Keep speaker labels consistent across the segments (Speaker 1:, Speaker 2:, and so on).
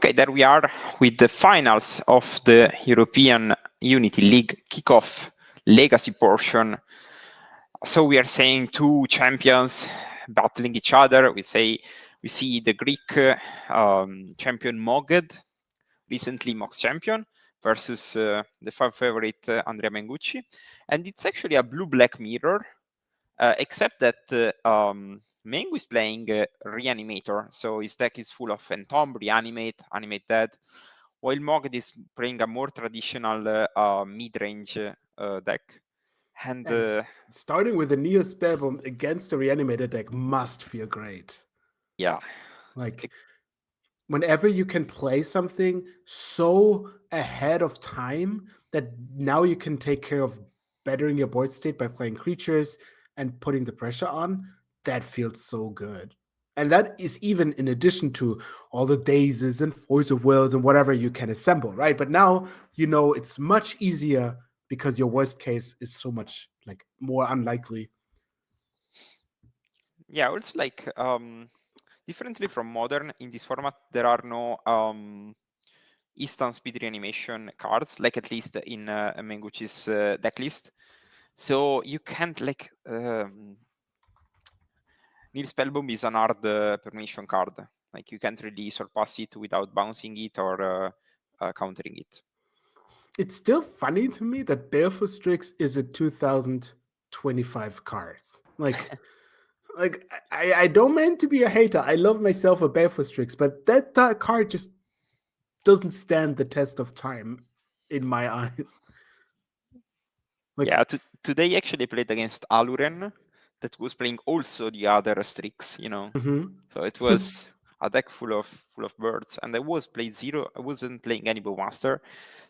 Speaker 1: Okay, there we are with the finals of the European Unity League Kickoff Legacy portion. So we are saying two champions battling each other. We see the Greek champion Mogged, recently Mox champion, versus the fan favorite Andrea Mengucci. And it's actually a blue-black mirror, except that Mengu is playing Reanimator, so his deck is full of Entomb, Reanimate, Animate Dead, while Mogged is playing a more traditional mid-range deck. And
Speaker 2: starting with the Neo Spellbomb against the Reanimator deck must feel great.
Speaker 1: Yeah.
Speaker 2: Like, whenever you can play something so ahead of time that now you can take care of bettering your board state by playing creatures and putting the pressure on, that feels so good. And that is even in addition to all the dazes and Force of Wills and whatever you can assemble, right? But now, it's much easier because your worst case is so much more unlikely.
Speaker 1: Yeah, also differently from Modern, in this format, there are no instant speed reanimation cards, like at least in Mengucci's deck list. So you can't Nil Spellbomb is an hard permission card. Like you can't really surpass it without bouncing it or countering it.
Speaker 2: It's still funny to me that Barefoot Strix is a 2025 card. I don't mean to be a hater. I love myself a Barefoot Strix, but that card just doesn't stand the test of time in my eyes.
Speaker 1: Today actually played against Aluren that was playing also the other Strix, So it was a deck full of birds, and I wasn't playing any Bowmaster,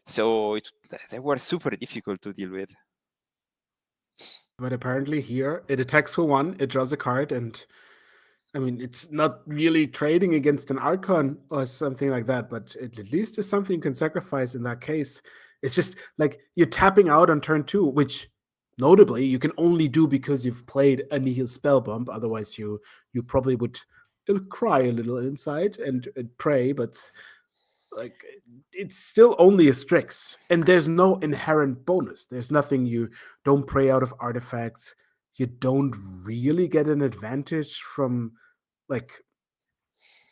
Speaker 1: so they were super difficult to deal with.
Speaker 2: But apparently here, it attacks for 1, it draws a card, and I mean, it's not really trading against an Archon or something like that, but it at least is something you can sacrifice in that case. It's just like you're tapping out on turn 2, which notably you can only do because you've played a Nihil Spellbomb. Otherwise, you probably would cry a little inside and pray, but it's still only a Strix, and there's no inherent bonus. There's nothing. You don't pray out of artifacts. You don't really get an advantage from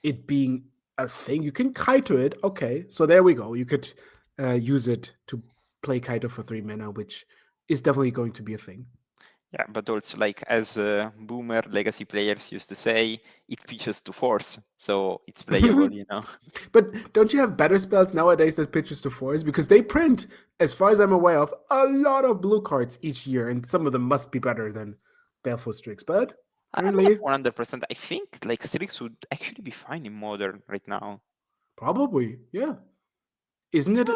Speaker 2: it being a thing. You can Kaito it. Okay, so there we go. You could use it to play Kaito for 3 mana, which is definitely going to be a thing.
Speaker 1: Yeah, but also as boomer legacy players used to say, it pitches to force, so it's playable,
Speaker 2: But don't you have better spells nowadays that pitches to force? Because they print, as far as I'm aware of, a lot of blue cards each year, and some of them must be better than Barefoot Strix. But apparently,
Speaker 1: 100%. I think Strix would actually be fine in Modern right now.
Speaker 2: Probably, yeah. Isn't it?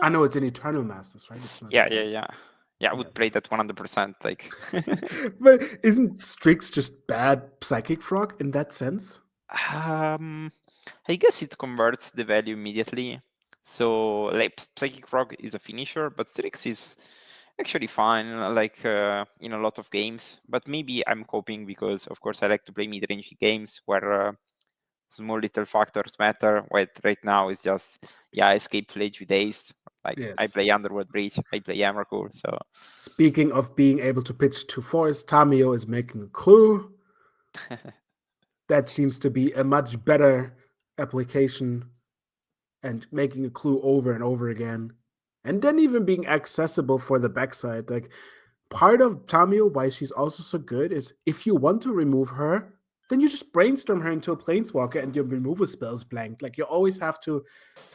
Speaker 2: I know it's in Eternal Masters, right? It's not.
Speaker 1: Yeah, I would play that 100%.
Speaker 2: But isn't Strix just bad Psychic Frog in that sense?
Speaker 1: I guess it converts the value immediately. So Psychic Frog is a finisher, but Strix is actually fine, in a lot of games. But maybe I'm coping because, of course, I like to play mid-range games where small little factors matter. What right now is just escape village with haste.
Speaker 2: Yes.
Speaker 1: I play Underworld Breach, I play Emrakul. So
Speaker 2: speaking of being able to pitch to force, Tamiyo is making a clue. That seems to be a much better application, and making a clue over and over again, and then even being accessible for the backside. Part of Tamiyo, why she's also so good, is if you want to remove her, then you just brainstorm her into a planeswalker and your removal spell's blanked. You always have to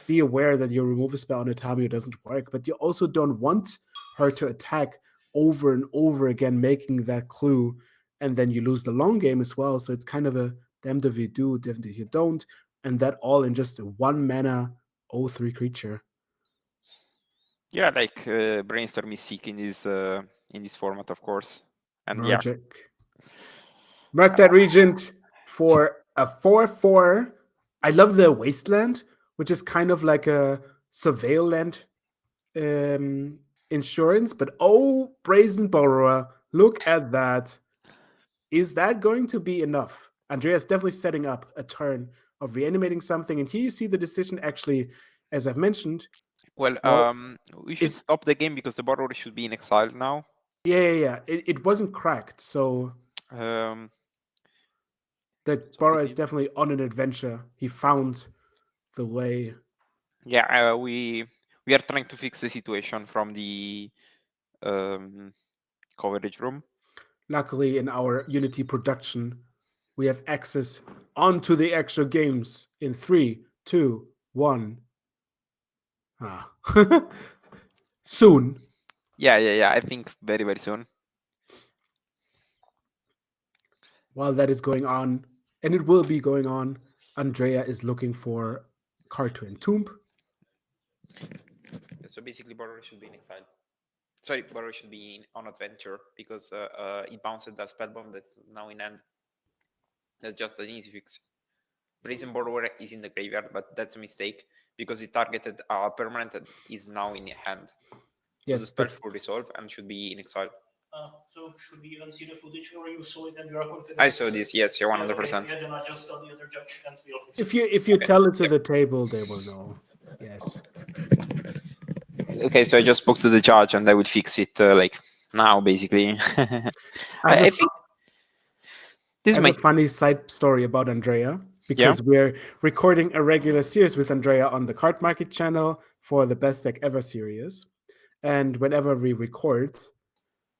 Speaker 2: be aware that your removal spell on a Tamiyo doesn't work, but you also don't want her to attack over and over again, making that clue, and then you lose the long game as well. So it's kind of a damned if you do, damned if you don't, and that all in just a 1 mana 0/3 creature.
Speaker 1: Yeah, Brainstorm is sick in this format, of course. And
Speaker 2: Magic. Mark that Regent for a 4/4. I love the Wasteland, which is kind of like a Surveil land insurance, but Brazen Borrower, look at that. Is that going to be enough? Andrea's definitely setting up a turn of reanimating something. And here you see the decision actually, as I've mentioned.
Speaker 1: Well, we should stop the game because the borrower should be in exile now.
Speaker 2: Yeah. It wasn't cracked, so
Speaker 1: Um,
Speaker 2: the borrower is definitely on an adventure. He found the way.
Speaker 1: Yeah, we are trying to fix the situation from the coverage room.
Speaker 2: Luckily, in our Unity production, we have access onto the actual games in 3, 2, 1. Soon.
Speaker 1: Yeah. I think very, very soon.
Speaker 2: While that is going on, and it will be going on, Andrea is looking for card to entomb.
Speaker 1: So basically, borrower should be in exile. Sorry, borrower should be on adventure because it bounced the spell bomb that's now in hand. That's just an easy fix. Brazen borrower is in the graveyard, but that's a mistake because it targeted a permanent that is now in hand. So
Speaker 2: Yes,
Speaker 1: the spell will resolve and should be in exile.
Speaker 3: So should we even see the footage, or you saw it and you are confident?
Speaker 1: I saw this. Yes, you're 100%.
Speaker 3: Yeah, then I just tell the other judge and we'll fix
Speaker 2: it. If you tell it to the table, they will know. Yes.
Speaker 1: Okay, so I just spoke to the judge and they will fix it like now, basically. I think this is
Speaker 2: a funny side story about Andrea, because we're recording a regular series with Andrea on the Card Market channel for the Best Deck Ever series. And whenever we record,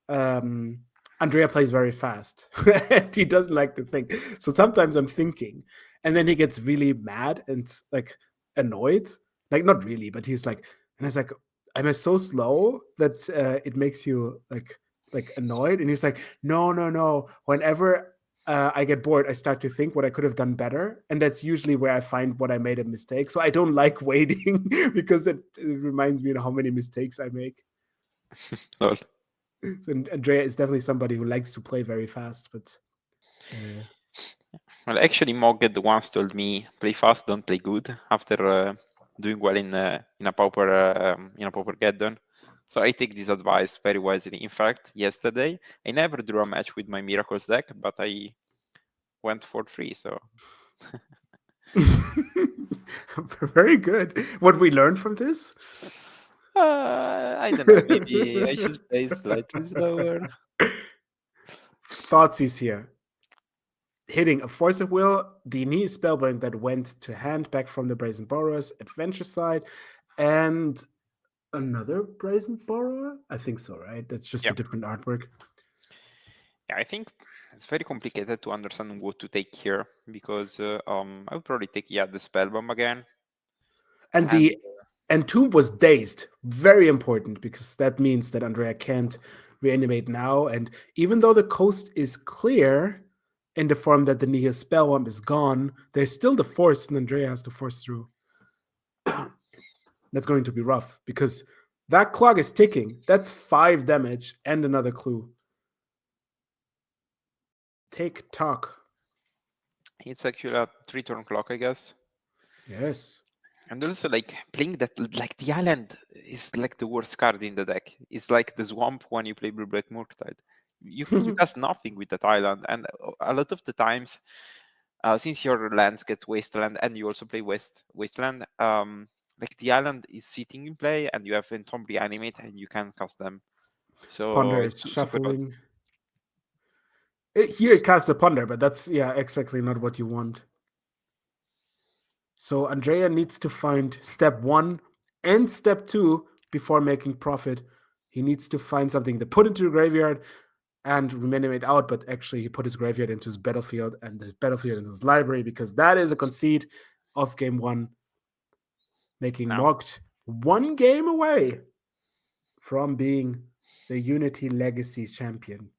Speaker 2: Andrea plays very fast. And he doesn't like to think. So sometimes I'm thinking, and then he gets really mad and like annoyed. Like, not really, but he's like, and it's like, I'm so slow that it makes you like annoyed. And he's like, no. Whenever I get bored, I start to think what I could have done better. And that's usually where I find what I made a mistake. So I don't like waiting because it reminds me of how many mistakes I make. And Andrea is definitely somebody who likes to play very fast, but
Speaker 1: well, actually, Mogged once told me, "Play fast, don't play good." After doing well in a pauper Geddon, so I take this advice very wisely. In fact, yesterday I never drew a match with my Miracles deck, but I went for 3. So
Speaker 2: very good. What we learned from this?
Speaker 1: I don't know. Maybe I should play slightly slower.
Speaker 2: Thoughtseize here. Hitting a Force of Will, the knee spellbind that went to hand back from the Brazen Borrower's adventure side, and another Brazen Borrower? I think so, right? That's just a different artwork.
Speaker 1: Yeah, I think it's very complicated to understand what to take here because I would probably take the Spellbomb again.
Speaker 2: And the Entomb was dazed. Very important, because that means that Andrea can't reanimate now. And even though the coast is clear in the form that the Nihil Spellbomb is gone, there's still the force, and Andrea has to force through. That's going to be rough, because that clock is ticking. That's 5 damage and another clue. Take talk.
Speaker 1: It's actually a 3-turn clock, I guess.
Speaker 2: Yes.
Speaker 1: And also, like, playing that, like, the island is like the worst card in the deck. It's like the swamp when you play Blue Black Murktide. You cast nothing with that island, and a lot of the times, since your lands get Wasteland and you also play Wasteland, like the island is sitting in play, and you have Entomb Reanimate, and you can cast them. So
Speaker 2: Ponder is shuffling. Here it casts a Ponder, but that's exactly not what you want. So Andrea needs to find step 1 and step 2 before making profit. He needs to find something to put into the graveyard and reanimate out, but actually he put his graveyard into his battlefield and the battlefield into his library, because that is a conceit of game 1, making Mogged 1 game away from being the Unity Legacy champion.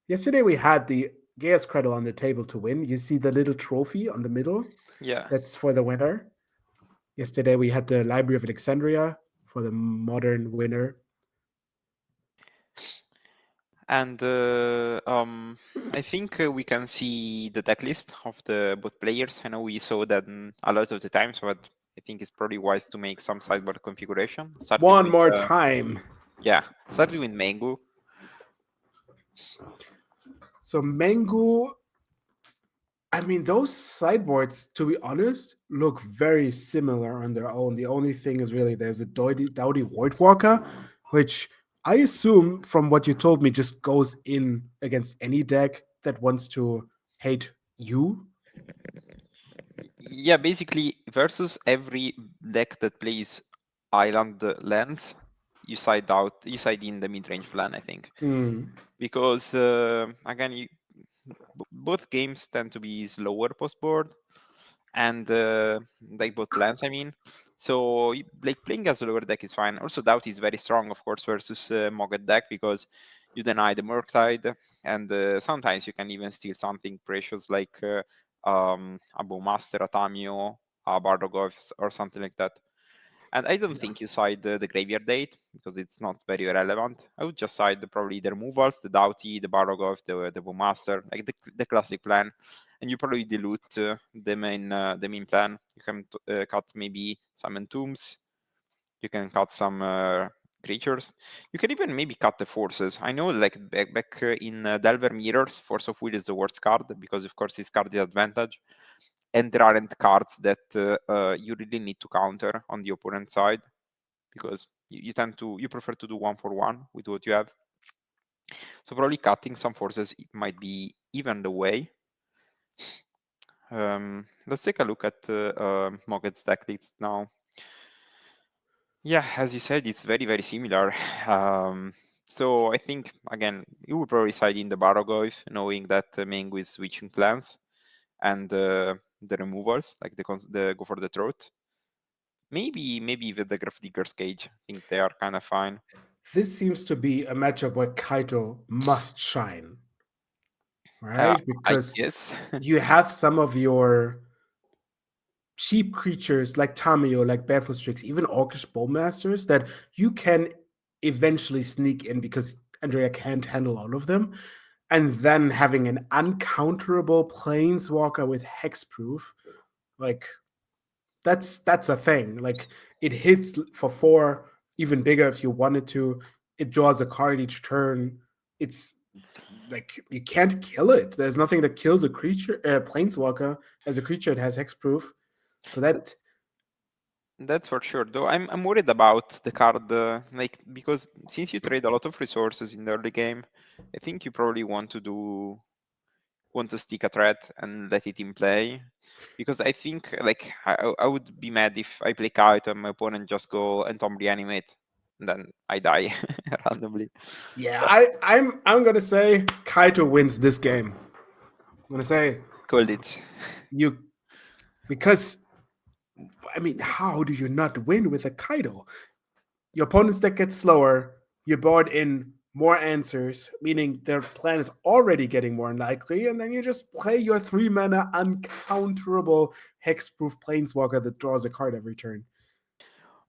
Speaker 2: Yesterday we had the Gaia's Cradle on the table to win. You see the little trophy on the middle?
Speaker 1: Yeah.
Speaker 2: That's for the winner. Yesterday we had the Library of Alexandria for the modern winner.
Speaker 1: And I think we can see the deck list of the both players. I know we saw that a lot of the times, but I think it's probably wise to make some sideboard configuration.
Speaker 2: One more time.
Speaker 1: Yeah, starting with Mengu.
Speaker 2: So Mengu I mean, those sideboards, to be honest, look very similar on their own. The only thing is really there's a Dowdy Voidwalker, which I assume from what you told me just goes in against any deck that wants to hate you.
Speaker 1: Yeah, basically versus every deck that plays island lands, you side in the mid-range plan, I think, because again, both games tend to be slower post board, and like both lands, I mean. So like playing as a lower deck is fine. Also, Doubt is very strong, of course, versus Mogged deck because you deny the Murktide, and sometimes you can even steal something precious like a Bowmaster, a Tamio, a Bardogoth, or something like that. And I don't think you side the graveyard date because it's not very relevant. I would just side probably the removals, the Doughty, the Barogov, the Bowmaster, like the classic plan, and you probably dilute the main plan. You can cut maybe some entombs. You can cut some creatures. You can even maybe cut the forces. I know, like back in Delver Mirrors, Force of Will is the worst card because, of course, this card is advantage, and there aren't cards that you really need to counter on the opponent side because you prefer to do 1-for-1 with what you have. So probably cutting some forces might be even the way. Let's take a look at Mogged's deck list now. Yeah, as you said, it's very, very similar. So I think, again, you would probably side in the Barrogoyf, knowing that Mengu is switching plans, and the removals, like the Go for the Throat. Maybe even the Grafdigger's Cage. I think they are kind of fine.
Speaker 2: This seems to be a matchup where Kaito must shine, right?
Speaker 1: I
Speaker 2: Because
Speaker 1: guess.
Speaker 2: you have some of your cheap creatures like Tamio, like Barefoot Strix, even Orcish Bowmasters that you can eventually sneak in because Andrea can't handle all of them. And then having an uncounterable Planeswalker with Hexproof, like that's a thing. Like it hits for 4, even bigger if you wanted to. It draws a card each turn. It's like you can't kill it. There's nothing that kills a creature, Planeswalker as a creature. It has Hexproof. So
Speaker 1: That's for sure. Though I'm worried about the card, like because since you trade a lot of resources in the early game, I think you probably want to stick a threat and let it in play. Because I think like I would be mad if I play Kite and my opponent just go and Tomb Reanimate, and then I die randomly.
Speaker 2: yeah,
Speaker 1: So
Speaker 2: I'm gonna say Kaito wins this game. I'm gonna say
Speaker 1: called it.
Speaker 2: you because I mean, how do you not win with a Kaito? Your opponent's deck gets slower. You board in more answers, meaning their plan is already getting more unlikely, and then you just play your 3-mana uncounterable hexproof planeswalker that draws a card every turn.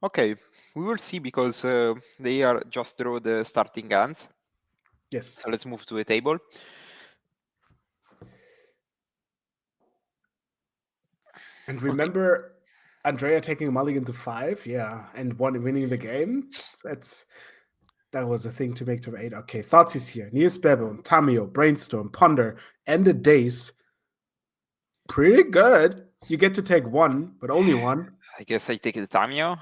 Speaker 1: Okay, we will see because they are just draw the starting hands.
Speaker 2: Yes.
Speaker 1: So let's move to the table.
Speaker 2: And remember Andrea taking a mulligan to 5, yeah, and winning the game. That was a thing to make to 8. Okay, Thoughts is here. Niels Bebon, Tamio, Brainstorm, Ponder, and a Daze. Pretty good. You get to take 1, but only 1.
Speaker 1: I guess I take the Tamio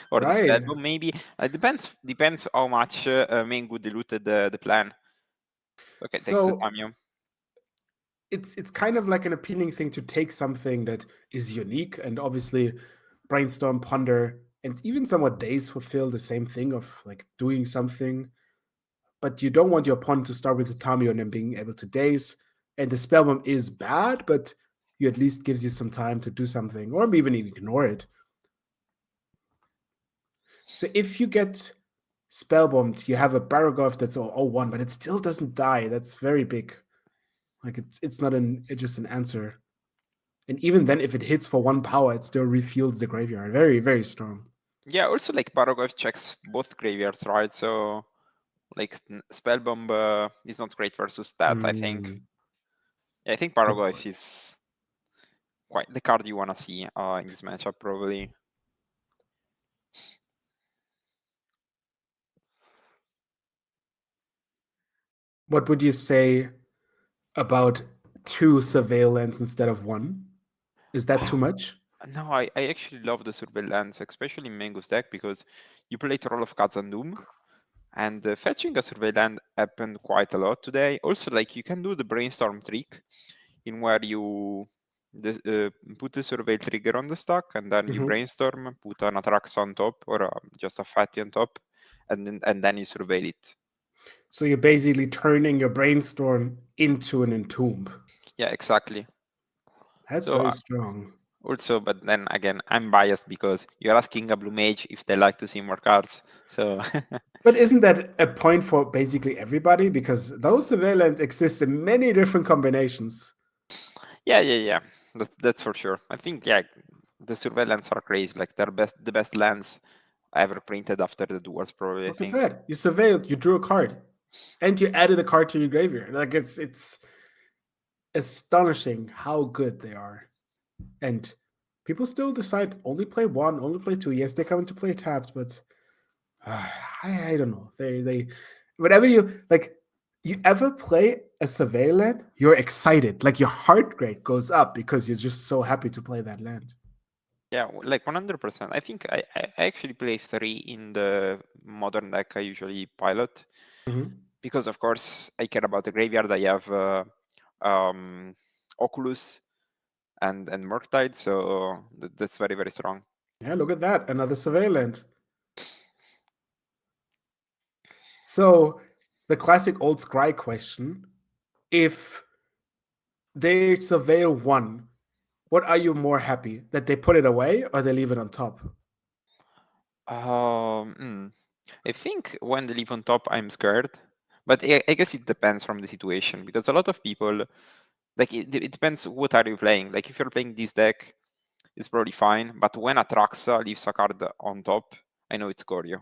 Speaker 1: or the
Speaker 2: Right.
Speaker 1: Spellbomb maybe. It depends how much Mengu diluted the plan. Okay, takes the
Speaker 2: So
Speaker 1: Tamio.
Speaker 2: it's kind of like an appealing thing to take something that is unique, and obviously Brainstorm, Ponder, and even somewhat Daze fulfill the same thing of like doing something. But you don't want your opponent to start with the Tamio and then being able to Daze. And the Spellbomb is bad, but you at least gives you some time to do something, or even ignore it. So if you get Spellbombed, you have a Baragov that's 0-1, but it still doesn't die. That's very big. Like it's not just an answer. And even then, if it hits for 1 power, it still refuels the graveyard. Very, very strong.
Speaker 1: Yeah, also like Baragov checks both graveyards, right? So like Spellbomb is not great versus that, I think. Yeah, I think
Speaker 2: Good
Speaker 1: Baragov
Speaker 2: point.
Speaker 1: is quite the card you want to see in this matchup, probably.
Speaker 2: What would you say about 2 surveillance instead of 1? Is that too much?
Speaker 1: No, I actually love the surveillance, especially in Mengu's deck, because you play Troll of Khazad-dûm, and fetching a surveillance happened quite a lot today. Also, like, you can do the brainstorm trick in where you put the survey trigger on the stack, and then you brainstorm, put an Atraxa on top, or just a Fatty on top, and then you surveil it.
Speaker 2: So you're basically turning your brainstorm into an entomb.
Speaker 1: Yeah, exactly.
Speaker 2: That's
Speaker 1: So,
Speaker 2: very strong.
Speaker 1: Also, but then again, I'm biased because you're asking a blue mage if they like to see more cards. So,
Speaker 2: But isn't that a point for basically everybody? Because those surveillance exist in many different combinations.
Speaker 1: yeah. That's for sure. I think the surveillance are crazy. Like they're the best lands ever printed after the duels, probably.
Speaker 2: Look
Speaker 1: I
Speaker 2: at
Speaker 1: think.
Speaker 2: that. You surveilled, you drew a card, and you added a card to your graveyard. Like it's astonishing how good they are. And people still decide only play 1, only play 2. Yes, they come into play tapped, but I don't know. They whenever you like you ever play a surveillance, you're excited. Like your heart rate goes up because you're just so happy to play that land.
Speaker 1: Yeah, like 100%. I think I actually play 3 in the modern deck. I usually pilot because, of course, I care about the graveyard. I have Oculus and Murktide, so that's very, very strong.
Speaker 2: Yeah, look at that. Another surveillance. So the classic old scry question: if they surveil 1, what are you more happy? That they put it away or they leave it on top?
Speaker 1: I think when they leave on top, I'm scared. But I guess it depends from the situation, because a lot of people, like, it depends what are you playing. Like, if you're playing this deck, it's probably fine. But when Atraxa leaves a card on top, I know it's Goryo.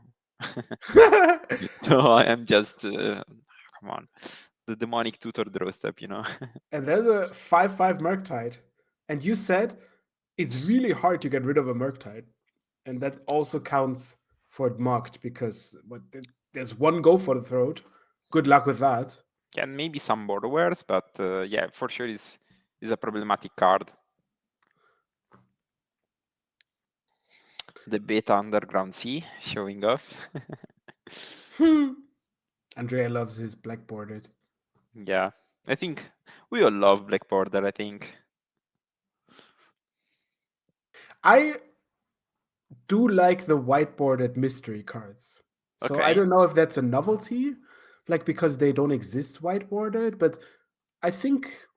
Speaker 1: So I am just, come on, the demonic tutor draw step,
Speaker 2: And there's a 5/5 Murktide. And you said it's really hard to get rid of a Murktide. And that also counts for Mogged because there's 1 go for the throat. Good luck with that.
Speaker 1: Yeah, maybe some borrowers, but yeah, for sure is a problematic card. The beta Underground Sea showing off.
Speaker 2: Andrea loves his black bordered.
Speaker 1: Yeah, I think we all love Black Border, I think.
Speaker 2: I do like the white bordered mystery cards. So I
Speaker 1: Okay.
Speaker 2: don't know if that's a novelty, like because they don't exist white bordered, but I think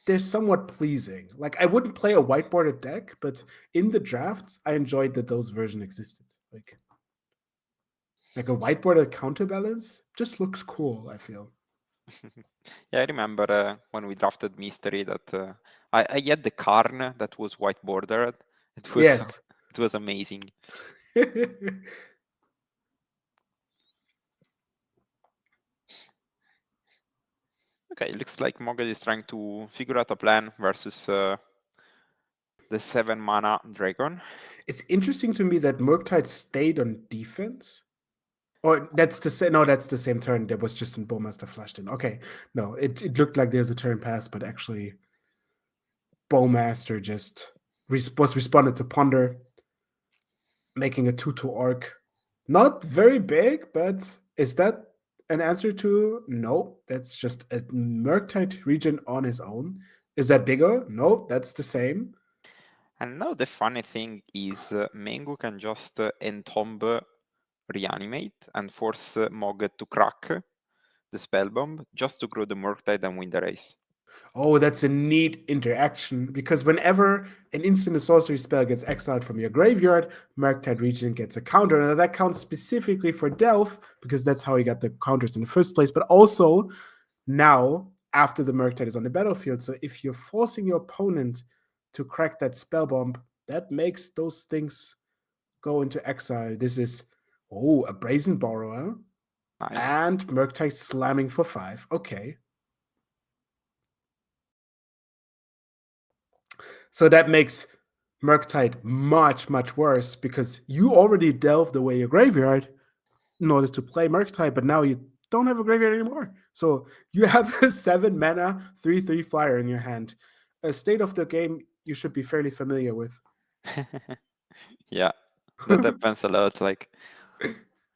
Speaker 2: they're somewhat pleasing. Like I wouldn't play a white bordered deck, but in the drafts, I enjoyed that those versions existed. Like a white bordered counterbalance just looks cool, I feel.
Speaker 1: Yeah, I remember when we drafted Mystery that I had the Karn that was white bordered. It was
Speaker 2: Yes.
Speaker 1: it was amazing. Okay, looks like Mogged is trying to figure out a plan versus the 7 mana dragon.
Speaker 2: It's interesting to me that Murktide stayed on defense. Or that's the same. No, that's the same turn. There was just a Bowmaster flashed in. Okay, no, it looked like there's a turn pass, but actually, Bowmaster just was responded to Ponder, making a 2/2 orc. Not very big, but is that an answer to no? That's just a Murktide region on his own. Is that bigger? No, that's the same.
Speaker 1: And now the funny thing is Mengu can just entomb reanimate and force Mogged to crack the spell bomb just to grow the Murktide and win the race.
Speaker 2: Oh, that's a neat interaction because whenever an instant or sorcery spell gets exiled from your graveyard, Murktide Regent gets a counter. Now that counts specifically for Delph because that's how he got the counters in the first place, but also now after the Murktide is on the battlefield. So if you're forcing your opponent to crack that spell bomb, that makes those things go into exile. This is a Brazen Borrower.
Speaker 1: Nice.
Speaker 2: And Murktide slamming for 5. Okay. So that makes Murktide much, much worse because you already delved away your graveyard in order to play Murktide, but now you don't have a graveyard anymore. So you have a 7 mana, 3/3 flyer in your hand. A state of the game you should be fairly familiar with.
Speaker 1: Yeah, that depends a lot. Like,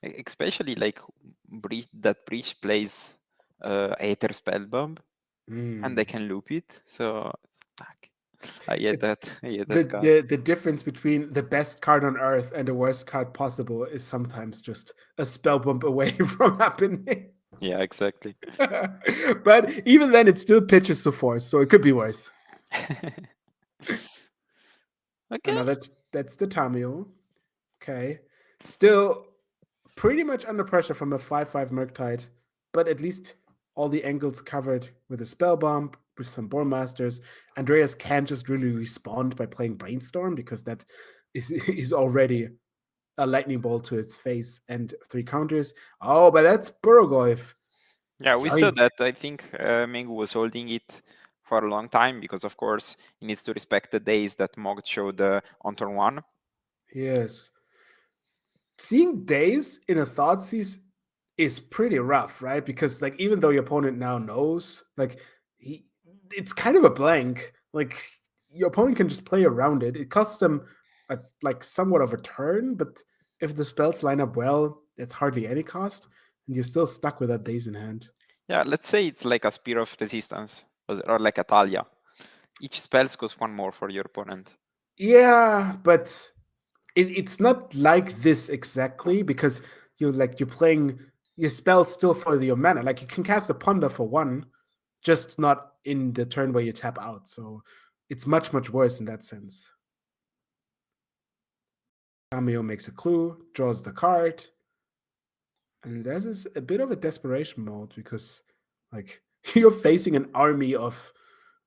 Speaker 1: especially like Breach plays Aether Spellbomb, and they can loop it. So, fuck. I get
Speaker 2: It's
Speaker 1: that. I get that card.
Speaker 2: the difference between the best card on earth and the worst card possible is sometimes just a spell bump away from happening.
Speaker 1: Yeah, exactly.
Speaker 2: But even then, it still pitches to force, so it could be worse.
Speaker 1: Okay.
Speaker 2: Now that's the Tamio. Okay. Still pretty much under pressure from a 5/5 Murktide, but at least all the angles covered with a spell bump, with some Born Masters. Andreas can just really respond by playing Brainstorm because that is already a lightning bolt to its face and 3 counters. Oh, but that's Burgoyf.
Speaker 1: Yeah, we saw that. I think Mengu was holding it for a long time because, of course, he needs to respect the days that Mogged showed on turn 1.
Speaker 2: Yes. Seeing days in a Thoughtseize is pretty rough, right? Because like even though your opponent now knows, like it's kind of a blank. Like your opponent can just play around it. It costs them like somewhat of a turn, but if the spells line up well, it's hardly any cost, and you're still stuck with that days in hand.
Speaker 1: Yeah, let's say it's like a Spear of Resistance or like a Talia. Each spell costs 1 more for your opponent.
Speaker 2: Yeah, but it's not like this exactly because you're playing your spell still for your mana. Like you can cast a Ponder for 1, just not in the turn where you tap out. So it's much, much worse in that sense. Cameo makes a clue, draws the card. And this is a bit of a desperation mode because like you're facing an army of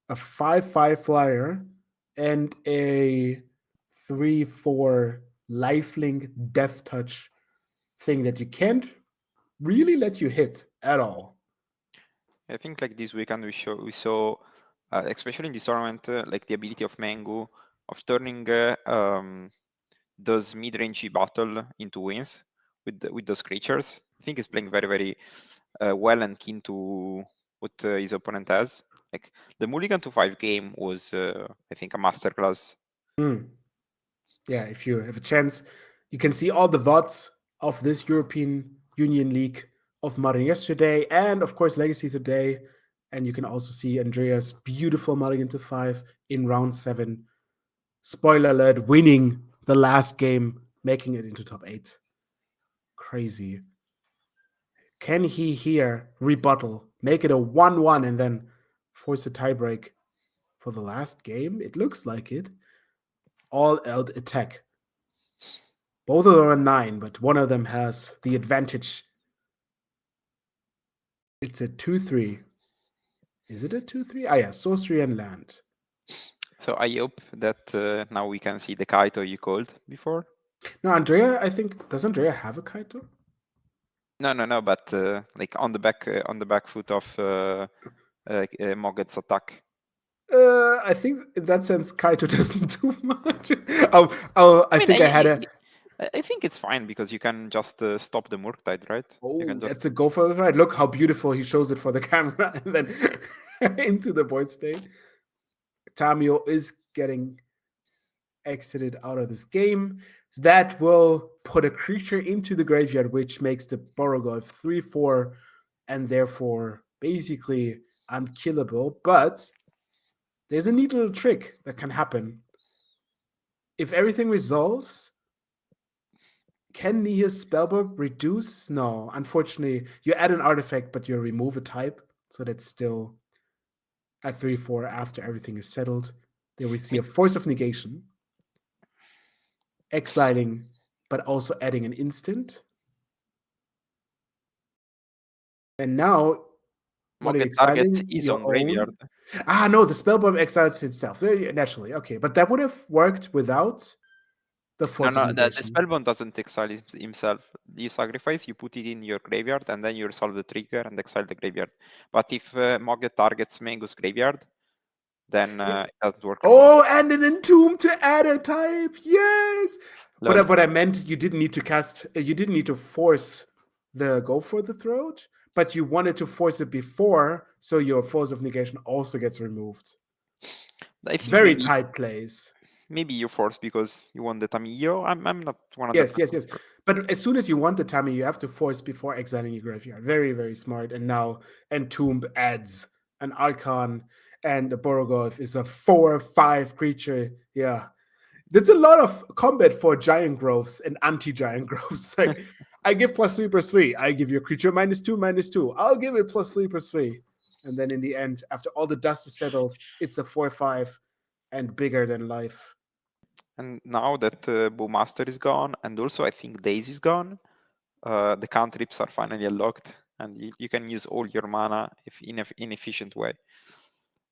Speaker 2: a 5/5 flyer and a 3/4 lifelink death touch thing that you can't really let you hit at all.
Speaker 1: I think like this weekend we saw especially in this tournament like the ability of Mengu of turning those mid-range battle into wins with those creatures. I think he's playing very very well and keen to what his opponent has. Like the Mulligan to 5 game was I think a masterclass.
Speaker 2: Yeah, if you have a chance, you can see all the VODs of this European Union League of Modern yesterday, and of course Legacy today. And you can also see Andrea's beautiful Mulligan to 5 in round 7. Spoiler alert, winning the last game, making it into top 8. Crazy. Can he here rebuttal, make it a 1-1, and then force a tiebreak for the last game? It looks like it. All out attack. Both of them are 9, but one of them has the advantage. It's a 2/3. Is it a 2/3? Ah, yeah, sorcery and land.
Speaker 1: So I hope that now we can see the Kaito you called before.
Speaker 2: No, Andrea, I think, does Andrea have a Kaito?
Speaker 1: No, but like on the back foot of Mogged's attack.
Speaker 2: I think in that sense, Kaito doesn't do much.
Speaker 1: I think it's fine because you can just stop the Murktide, right?
Speaker 2: Oh,
Speaker 1: You can just...
Speaker 2: that's a go for the ride. Look how beautiful he shows it for the camera and then into the board state. Tamio is getting exited out of this game. That will put a creature into the graveyard, which makes the Borogov 3/4 and therefore basically unkillable. But there's a neat little trick that can happen. If everything resolves, can Niha's Spellbook reduce? No, unfortunately, you add an artifact, but you remove a type, so that's still at 3/4 after everything is settled. There we see a Force of Negation, exiling, but also adding an instant. And now, what
Speaker 1: Mogged target is on graveyard.
Speaker 2: Ah, no, the Spellbomb exiles himself. Naturally, okay. But that would have worked without the Force of
Speaker 1: The
Speaker 2: Negation.
Speaker 1: Spellbound doesn't exile himself. You sacrifice, you put it in your graveyard, and then you resolve the trigger and exile the graveyard. But if Mogged targets Mengu's graveyard, then it doesn't work
Speaker 2: anymore. And an Entomb to add a type. Yes. But I meant you didn't need to cast. You didn't need to force the Go for the Throat. but you wanted to force it before, so your force of negation also gets removed.
Speaker 1: I think
Speaker 2: Very tight plays.
Speaker 1: maybe you force because you want the Tamillo. I'm not 100%.
Speaker 2: Yes. But as soon as you want the Tammy, you have to force before exiling your graveyard. Very, very smart. And now Entomb adds an Archon, and the Borogoth is a 4/5 creature. Yeah. There's a lot of combat for giant growths and anti-giant growths. Like, I give +3/+3. I give your creature -2/-2. I'll give it +3/+3. And then in the end, after all the dust is settled, it's a 4/5 and bigger than life.
Speaker 1: And now that Bowmaster is gone, and also I think Daisy is gone, the cantrips are finally unlocked, and you can use all your mana in an efficient way.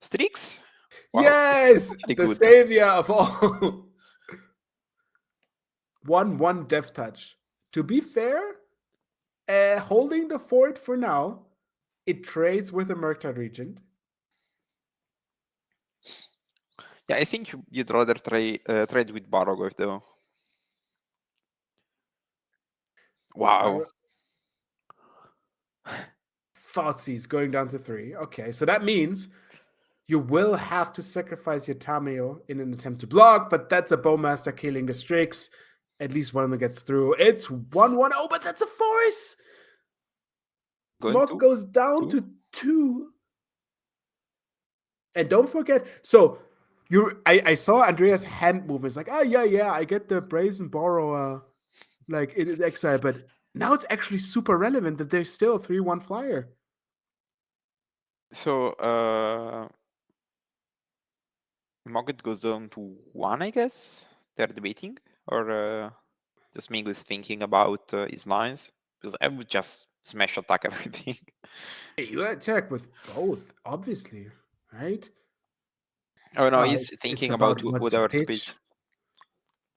Speaker 1: Strix? Wow,
Speaker 2: Yes!
Speaker 1: actually
Speaker 2: The
Speaker 1: good.
Speaker 2: savior of all. 1/1 Death Touch. To be fair, holding the fort for now, it trades with a Murktide Regent.
Speaker 1: Yeah, I think you'd rather trade with Borogoth though. Wow.
Speaker 2: Thoughtseize going down to 3. Okay, so that means you will have to sacrifice your Tameo in an attempt to block, but that's a Bowmaster killing the Strix. At least one of them gets through. It's 1/1. Oh, but that's a force! Mock goes down to 2. And don't forget, so I saw Andrea's hand movements like, yeah, I get the Brazen Borrower like in exile, but now it's actually super relevant that there's still a 3/1 flyer.
Speaker 1: So Mogged goes down to 1, I guess. They're debating, or just Mengucci thinking about his lines, because I would just smash attack everything.
Speaker 2: You attack with both, obviously, right?
Speaker 1: Oh no, he's thinking about whatever to pitch.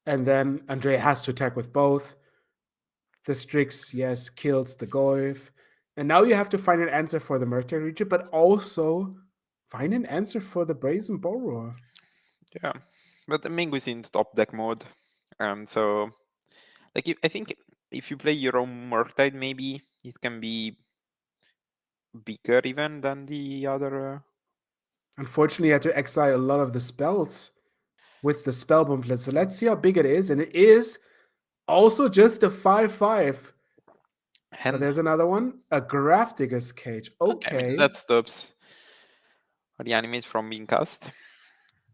Speaker 2: And then Andrea has to attack with both. The Strix, yes, kills the Goyf. And now you have to find an answer for the Murktide Regent, but also find an answer for the Brazen Borrower.
Speaker 1: Yeah, but Mengucci in top deck mode, so like I think if you play your own Murktide, maybe it can be bigger even than the other.
Speaker 2: Unfortunately, you had to exile a lot of the spells with the Spellbomb list. So let's see how big it is. And it is also just a 5/5. But there's another one, a Grafdigger's Cage. Okay.
Speaker 1: I mean, that stops Reanimate from being cast.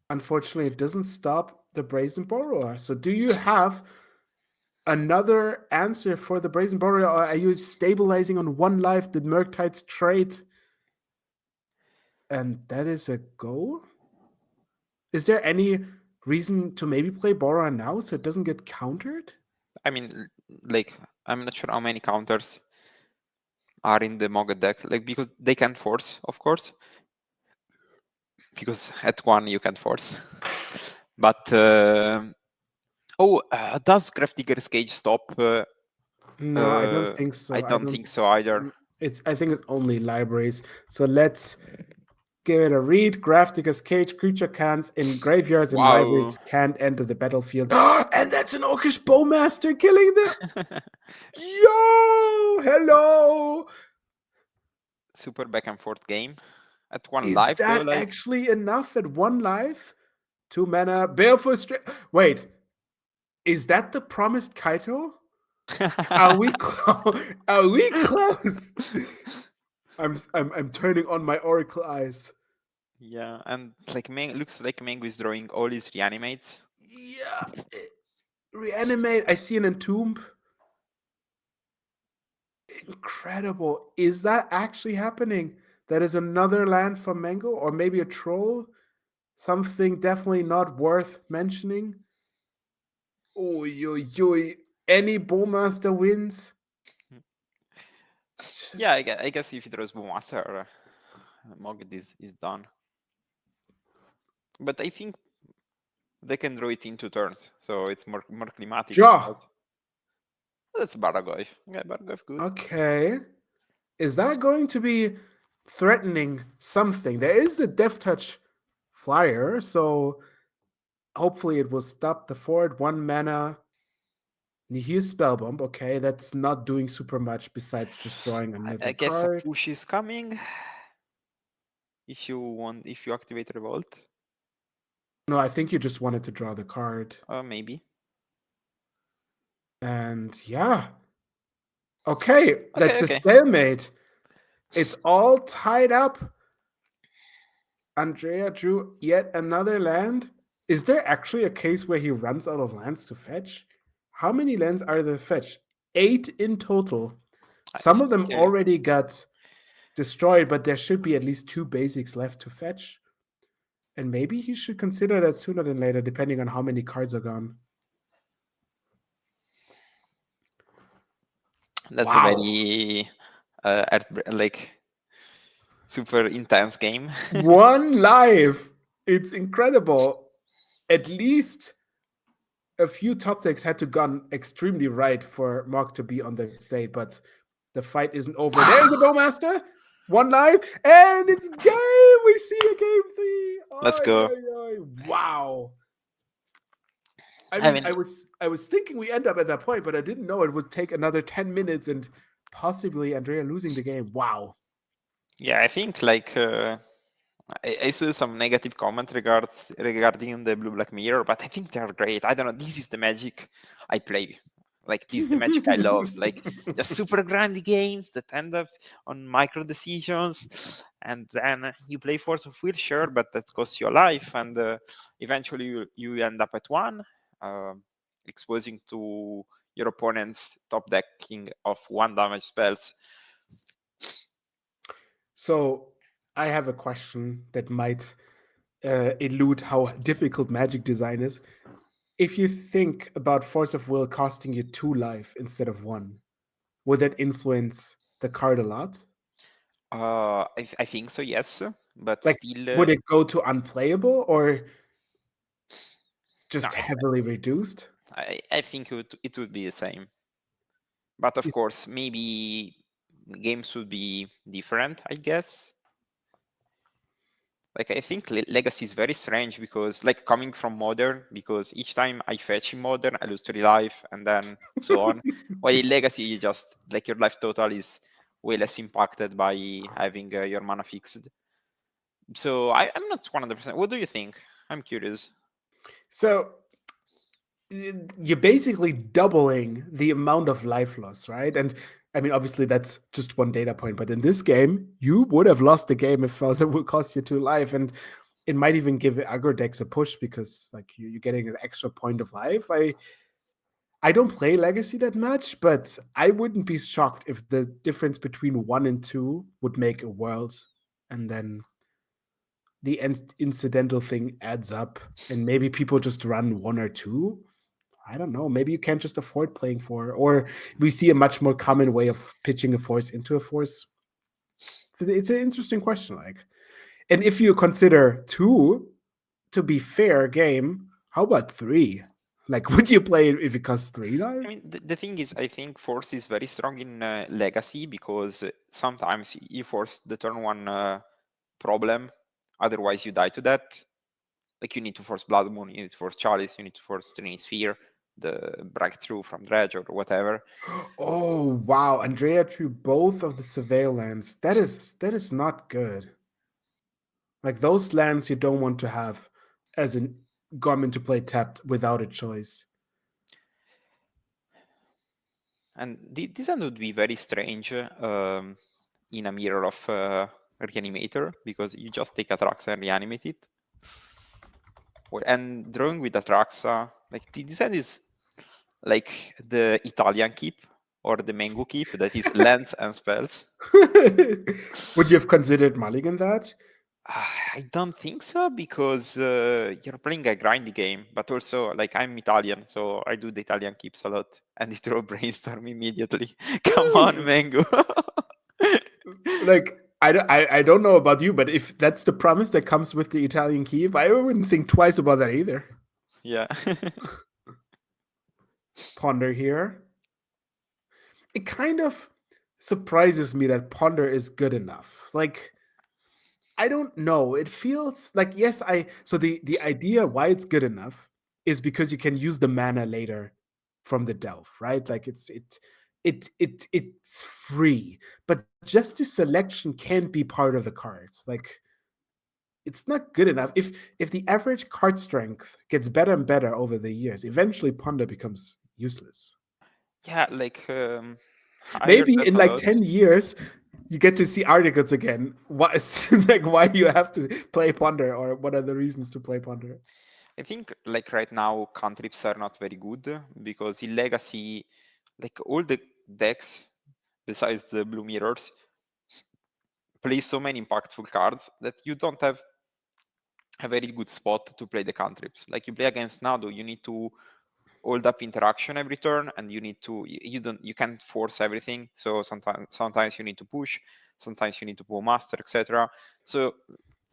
Speaker 2: Unfortunately, it doesn't stop the Brazen Borrower. So do you have another answer for the Brazen Borrower, or are you stabilizing on 1 life, the Murktide's trait? And that is a go? Is there any reason to maybe play Borrower now so it doesn't get countered?
Speaker 1: I mean, like, I'm not sure how many counters are in the Mogged deck, like, because they can force, of course, because at 1 you can force. But does Grafdigger's Cage stop?
Speaker 2: No, I don't think so.
Speaker 1: I don't think so either.
Speaker 2: I think it's only libraries. So let's give it a read. Grafdigger's Cage, creature can't in graveyards and libraries can't enter the battlefield. And that's an Orcish Bowmaster killing the Yo! Hello!
Speaker 1: Super back and forth game. At 1
Speaker 2: Is
Speaker 1: life,
Speaker 2: that
Speaker 1: though, like...
Speaker 2: actually enough at 1 life? 2 mana, Baleful Strip. Wait, is that the promised Kaito? Are we Are we close? I'm turning on my oracle eyes.
Speaker 1: Yeah, and like looks like Mengu is drawing all his reanimates.
Speaker 2: Yeah, reanimate. I see an Entomb. Incredible. Is that actually happening? That is another land for Mengu, or maybe a troll? Something definitely not worth mentioning. Oy. Any Bowmaster wins?
Speaker 1: Yeah, I guess if he draws Bowmaster, Mogged is done. But I think they can draw it in 2 turns, so it's more climatic.
Speaker 2: Draw.
Speaker 1: That's Baragoyf. Yeah, Baragoyf good.
Speaker 2: Okay. Is that going to be threatening something? There is a Death Touch flyer, so hopefully it will stop the fort. 1 mana. Here's Spellbomb. Okay, that's not doing super much besides just drawing
Speaker 1: I
Speaker 2: another
Speaker 1: guess a
Speaker 2: card.
Speaker 1: push is coming. If you activate Revolt,
Speaker 2: No, I think you just wanted to draw the card.
Speaker 1: maybe.
Speaker 2: And yeah. Okay, that's
Speaker 1: Okay.
Speaker 2: a stalemate. It's all tied up. Andrea drew yet another land. Is there actually a case where he runs out of lands to fetch? How many lands are there fetched? 8 in total. Some of them
Speaker 1: think,
Speaker 2: already got destroyed, but there should be at least 2 basics left to fetch. And maybe he should consider that sooner than later, depending on how many cards are gone.
Speaker 1: That's
Speaker 2: Wow.
Speaker 1: a very like super intense game.
Speaker 2: 1 life. It's incredible. At least a few top decks had to gone extremely right for Mark to be on that state, but the fight isn't over. There's the Bowmaster. 1 life, and it's game. We see a game 3.
Speaker 1: Let's go.
Speaker 2: Wow. I
Speaker 1: I
Speaker 2: mean,
Speaker 1: mean-
Speaker 2: I was thinking we end up at that point, but I didn't know it would take another 10 minutes and possibly Andrea losing the game. Wow.
Speaker 1: Yeah, I think like I saw some negative comment regarding the Blue Black Mirror, but I think they're great. I don't know. This is the magic I play. Like this is the magic I love. Like just super grindy games that end up on micro decisions, and then you play Force of Will, sure, but that costs you a life, and eventually you end up at 1, exposing to your opponent's top decking of 1 damage spells.
Speaker 2: So I have a question that might elude how difficult Magic design is. If you think about Force of Will costing you 2 life instead of 1, would that influence the card a lot?
Speaker 1: I think so, yes, but
Speaker 2: Like,
Speaker 1: still,
Speaker 2: would it go to unplayable or just
Speaker 1: No,
Speaker 2: heavily reduced?
Speaker 1: I think it would be the same. But of
Speaker 2: Is-
Speaker 1: course, maybe games would be different, I guess. Like, I think Legacy is very strange because, like, coming from Modern, because each time I fetch in Modern, I lose 3 life, and then so on. While in Legacy, you just, like, your life total is way less impacted by having your mana fixed. So I'm not 100%. What do you think? I'm curious.
Speaker 2: So you're basically doubling the amount of life loss, right? And I mean, obviously, that's just one data point, but in this game, you would have lost the game if it would cost you 2 life. And it might even give aggro decks a push because, like, you're getting an extra point of life. I don't play Legacy that much, but I wouldn't be shocked if the difference between 1 and 2 would make a world. And then the incidental thing adds up, and maybe people just run 1 or 2. I don't know. Maybe you can't just afford playing 4, or we see a much more common way of pitching a force into a force. It's an interesting question. Like, and if you consider 2 to be fair game, how about 3? Like, would you play it if it costs 3 life?
Speaker 1: I mean, the thing is, I think Force is very strong in Legacy because sometimes you force the turn 1 problem, otherwise you die to that. Like, you need to force Blood Moon, you need to force Chalice, you need to force Trini Sphere, the breakthrough from Dredge or whatever.
Speaker 2: Oh wow, Andrea drew both of the Surveil lands. That is not good. Like, those lands you don't want to have as an come into play tapped without a choice.
Speaker 1: And this end would be very strange in a mirror of Reanimator, because you just take Atraxa and reanimate it. And drawing with Atraxa, like this end is like the Italian keep or the Mengu keep, that is lands and spells.
Speaker 2: Would you have considered mulligan that?
Speaker 1: I don't think so, because you're playing a grindy game, but also, like, I'm Italian, so I do the Italian keeps a lot, and it throw brainstorm immediately. Come on, Mango.
Speaker 2: Like, I don't know about you, but if that's the promise that comes with the Italian keep, I wouldn't think twice about that either.
Speaker 1: Yeah.
Speaker 2: Ponder here. It kind of surprises me that Ponder is good enough. Like, I don't know. It feels like, yes, so the idea why it's good enough is because you can use the mana later from the delve, right? Like it's free, but just the selection can't be part of the cards. Like it's not good enough. If the average card strength gets better and better over the years, eventually Ponder becomes useless.
Speaker 1: Yeah, like I heard
Speaker 2: Maybe
Speaker 1: that
Speaker 2: in
Speaker 1: a
Speaker 2: like
Speaker 1: lot.
Speaker 2: 10 years you get to see articles again. What like why you have to play Ponder, or what are the reasons to play Ponder?
Speaker 1: I think like right now cantrips are not very good because in Legacy, like all the decks besides the blue mirrors play so many impactful cards that you don't have a very good spot to play the cantrips. Like you play against Nado, you need to hold up interaction every turn, and you need to you can't force everything. So sometimes you need to push, sometimes you need to pull master, etc. So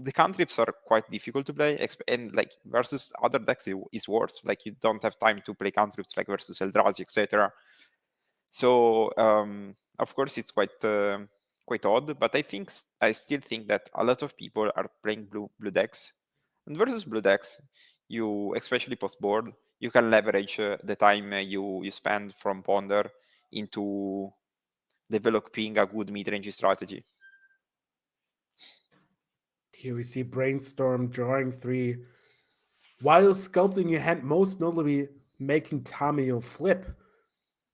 Speaker 1: the cantrips are quite difficult to play, and like versus other decks is worse. Like you don't have time to play cantrips like versus Eldrazi, etc. So of course it's quite odd, but I still think that a lot of people are playing blue decks, and versus blue decks, you especially post board, you can leverage the time you spend from Ponder into developing a good mid-range strategy.
Speaker 2: Here we see Brainstorm drawing 3 while sculpting your hand, most notably making Tamio flip.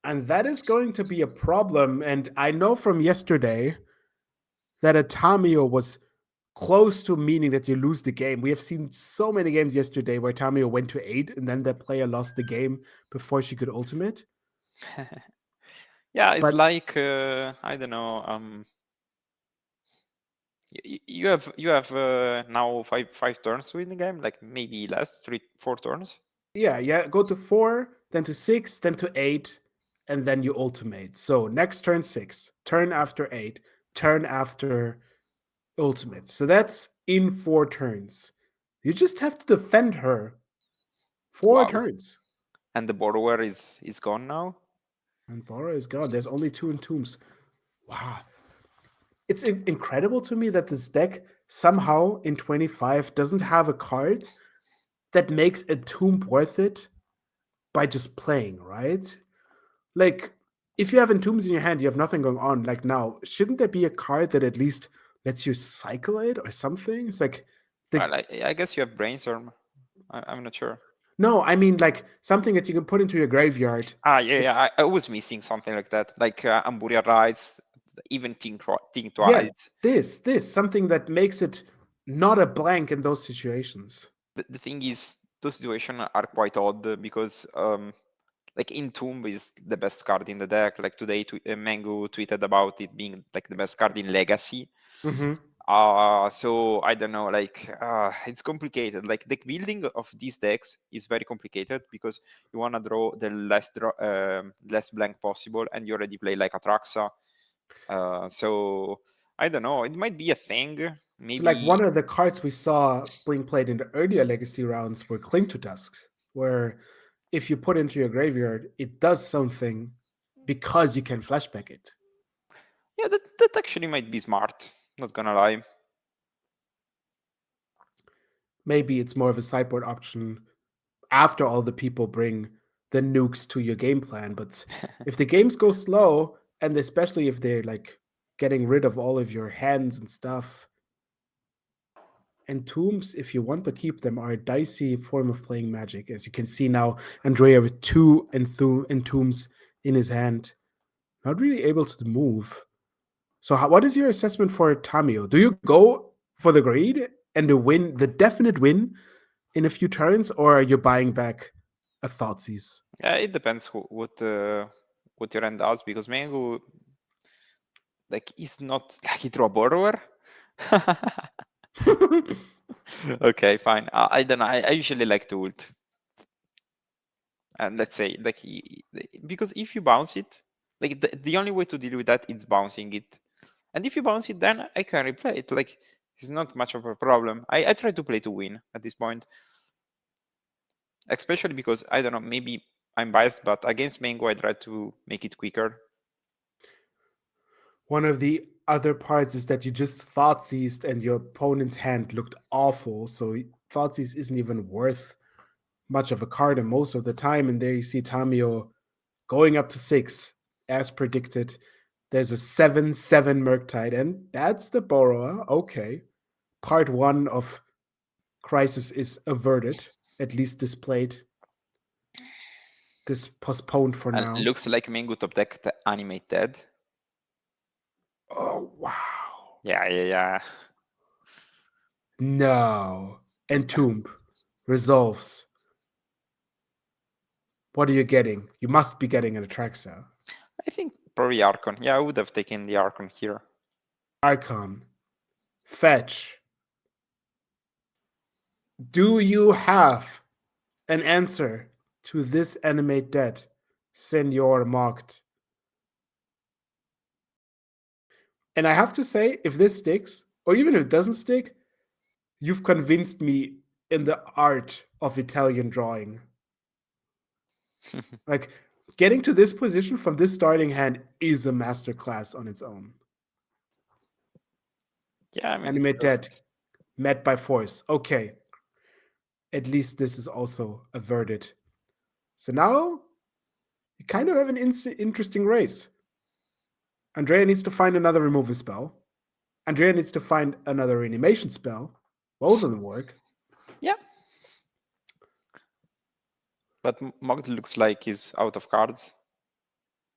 Speaker 2: And that is going to be a problem. And I know from yesterday that a Tamio was close to meaning that you lose the game. We have seen so many games yesterday where Tamio went to 8 and then the player lost the game before she could ultimate.
Speaker 1: Yeah, it's
Speaker 2: But
Speaker 1: like I don't know. You have now five turns to win the game, like maybe less, 4 turns.
Speaker 2: yeah, go to 4, then to 6, then to 8, and then you ultimate. So next turn 6, turn after 8, turn after ultimate. So that's in 4 turns. You just have to defend her 4
Speaker 1: Wow.
Speaker 2: turns.
Speaker 1: And the borrower is gone now.
Speaker 2: And Bora is gone. There's only 2 entombs. Wow. It's incredible to me that this deck somehow in 25 doesn't have a card that makes a tomb worth it by just playing, right? Like, if you have entombs in your hand, you have nothing going on. Like now, shouldn't there be a card that at least lets you cycle it or something? It's like
Speaker 1: Well, I guess you have brainstorm. I'm not sure.
Speaker 2: no, I mean like something that you can put into your graveyard.
Speaker 1: Yeah. I was missing something like that, like Amburia Rides, even think
Speaker 2: Yeah,
Speaker 1: twice.
Speaker 2: this something that makes it not a blank in those situations.
Speaker 1: The thing is, those situations are quite odd because like Entomb is the best card in the deck. Like today, Mengu tweeted about it being like the best card in Legacy.
Speaker 2: Mm-hmm.
Speaker 1: So I don't know, like it's complicated. Like deck building of these decks is very complicated because you want to draw the less blank possible, and you already play like Atraxa. So I don't know. It might be a thing. Maybe.
Speaker 2: So, like one of the cards we saw being played in the earlier Legacy rounds were Cling to Dusk, where if you put into your graveyard, it does something because you can flashback it.
Speaker 1: Yeah, that actually might be smart. Not gonna lie.
Speaker 2: Maybe it's more of a sideboard option after all the people bring the nukes to your game plan. But if the games go slow, and especially if they're like getting rid of all of your hands and stuff, and tombs, if you want to keep them, are a dicey form of playing Magic. As you can see now, Andrea with 2 entombs in his hand, not really able to move. So, what is your assessment for Tamio? Do you go for the grade and the definite win in a few turns, or are you buying back a Thoughtseize?
Speaker 1: Yeah, it depends what your end does, because Mango, like, is not like he draw a borrower. Okay, fine. I don't know. I usually like to ult, and let's say like because if you bounce it, like the only way to deal with that is bouncing it, and if you bounce it, then I can replay it. Like it's not much of a problem. I try to play to win at this point, especially because I don't know. Maybe I'm biased, but against Mango, I try to make it quicker.
Speaker 2: One of the other parts is that you just Thoughtseized and your opponent's hand looked awful. So Thoughtseize isn't even worth much of a card and most of the time. And there you see Tamio going up to 6, as predicted. There's a 7/7 Murktide, and that's the borrower. Okay. Part 1 of Crisis is averted, at least displayed. This postponed for
Speaker 1: And
Speaker 2: now.
Speaker 1: looks like Mengu top deck animate dead.
Speaker 2: Oh, wow.
Speaker 1: Yeah.
Speaker 2: No. Entomb resolves. What are you getting? You must be getting an Atraxa.
Speaker 1: I think probably Archon. Yeah, I would have taken the Archon here.
Speaker 2: Archon. Fetch. Do you have an answer to this animate dead, Senor Mogged? And I have to say, if this sticks, or even if it doesn't stick, you've convinced me in the art of Italian drawing. Like, getting to this position from this starting hand is a masterclass on its own.
Speaker 1: Yeah, I mean,
Speaker 2: Animate dead, met by force. Okay. At least this is also averted. So now you kind of have an interesting race. Andrea needs to find another removal spell. Andrea needs to find another reanimation spell. Both of them work.
Speaker 1: Yeah. But Mogged looks like he's out of cards.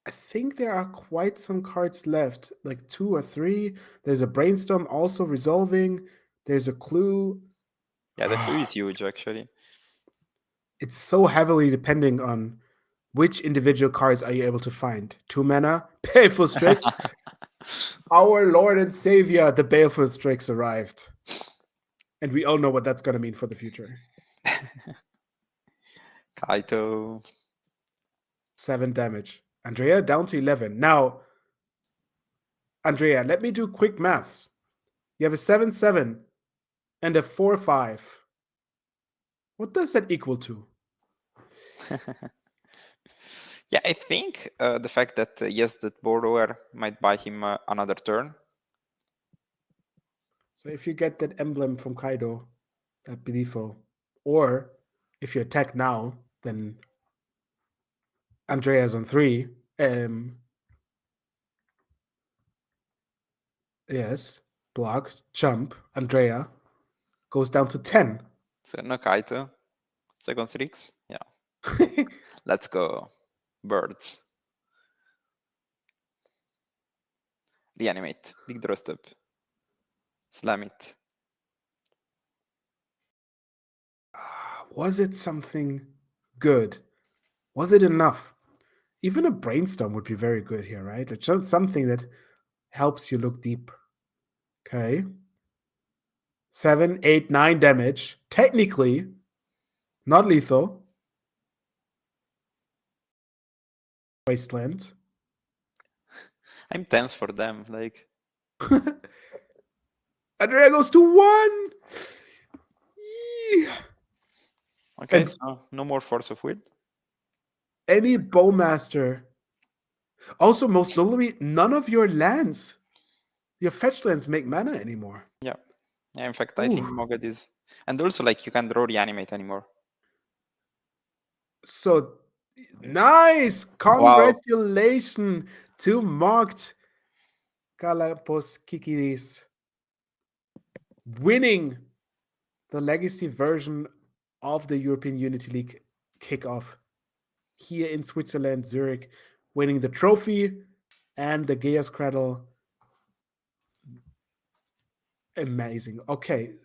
Speaker 2: I think there are quite some cards left, like 2 or 3. There's a Brainstorm also resolving. There's a Clue.
Speaker 1: Yeah, the clue is huge, actually.
Speaker 2: It's so heavily depending on which individual cards are you able to find. 2 mana, Baleful Strix. Our Lord and Savior, the Baleful Strix arrived. And we all know what that's going to mean for the future.
Speaker 1: Kaito.
Speaker 2: 7 damage. Andrea down to 11. Now, Andrea, let me do quick maths. You have a 7/7 and a 4/5. What does that equal to?
Speaker 1: Yeah, I think the fact that, yes, that borrower might buy him another turn.
Speaker 2: So if you get that emblem from Kaido, that Beliefo, or if you attack now, then Andrea's on 3. Yes, block, jump. Andrea goes down to 10.
Speaker 1: So no Kaito. Second Strix. Yeah. Let's go. Birds. Reanimate. Big draw step. Slam it.
Speaker 2: Was it something good? Was it enough? Even a Brainstorm would be very good here, right? It's just something that helps you look deep. Okay. 7, 8, 9 damage. Technically, not lethal. Wasteland.
Speaker 1: I'm tense for them. Like,
Speaker 2: Andrea goes to 1. Yeah.
Speaker 1: okay,
Speaker 2: And-
Speaker 1: so no more Force of Will.
Speaker 2: Any Bowmaster. Also, most notably, none of your lands, your fetch lands, make mana anymore.
Speaker 1: Yeah. In fact, I think
Speaker 2: Ooh.
Speaker 1: Mogged is, and also like you can't draw reanimate anymore.
Speaker 2: So nice! Congratulations to Mogged Galapos Kikidis winning the legacy version of the European Unity League kickoff here in Switzerland, Zurich, winning the trophy and the Geas Cradle. Amazing. Okay,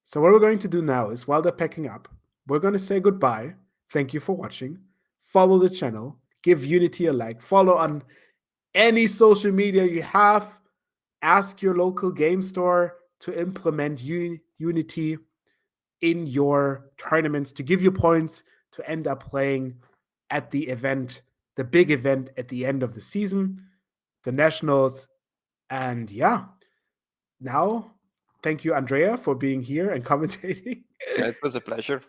Speaker 2: so what we're going to do now is, while they're packing up, we're going to say goodbye. Thank you for watching. Follow the channel. Give Unity a like. Follow on any social media you have. Ask your local game store to implement Unity in your tournaments to give you points to end up playing at the event, the big event at the end of the season, the Nationals. And yeah, now, thank you, Andrea, for being here and commentating.
Speaker 1: Yeah, it was a pleasure.